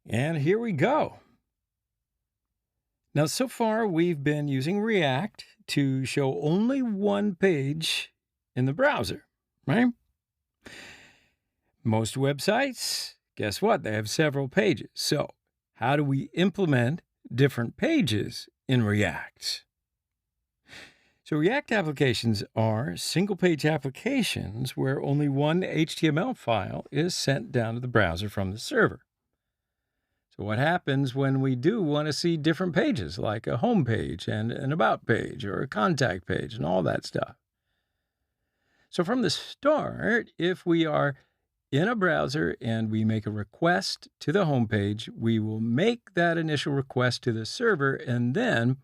And here we go. Now, so far, we've been using React to show only one page in the browser, right? Most websites, guess what? They have several pages. So, how do we implement different pages in React? So, React applications are single page applications where only one HTML file is sent down to the browser from the server. So what happens when we do want to see different pages, like a home page and an about page or a contact page and all that stuff? So from the start, if we are in a browser and we make a request to the home page, we will make that initial request to the server, and then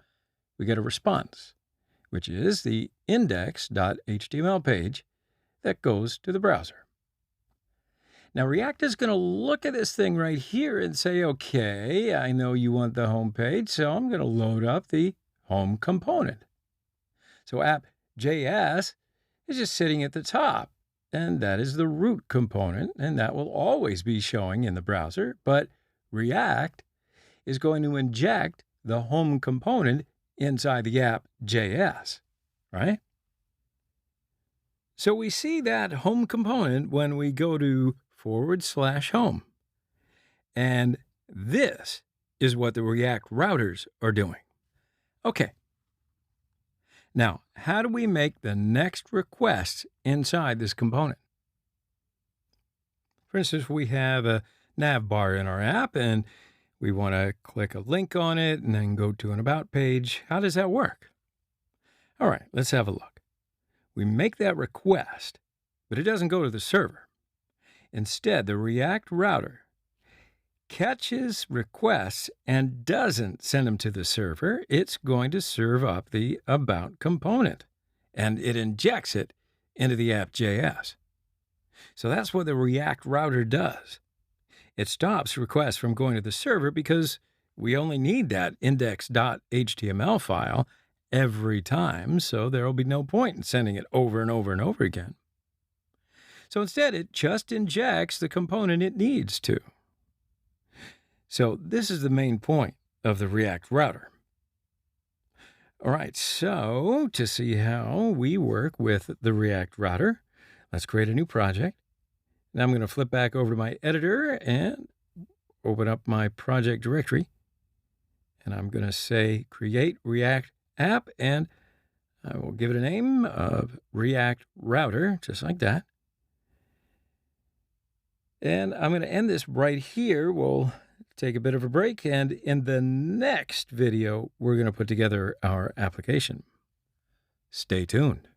we get a response, which is the index.html page that goes to the browser. Now, React is going to look at this thing right here and say, okay, I know you want the home page, so I'm going to load up the home component. So app.js is just sitting at the top, and that is the root component, and that will always be showing in the browser. But React is going to inject the home component inside the app.js, right? So we see that home component when we go to /home. And this is what the React routers are doing. Okay. Now, how do we make the next request inside this component? For instance, we have a nav bar in our app and we want to click a link on it and then go to an about page. How does that work? All right, let's have a look. We make that request, but it doesn't go to the server. Instead, the React router catches requests and doesn't send them to the server. It's going to serve up the about component, and it injects it into the app.js. So that's what the React router does. It stops requests from going to the server because we only need that index.html file every time, so there will be no point in sending it over and over and over again. So instead, it just injects the component it needs to. So this is the main point of the React router. All right, so to see how we work with the React router, let's create a new project. Now I'm going to flip back over to my editor and open up my project directory. And I'm going to say create React app, and I will give it a name of React router, just like that. And I'm going to end this right here. We'll take a bit of a break, and in the next video, we're going to put together our application. Stay tuned.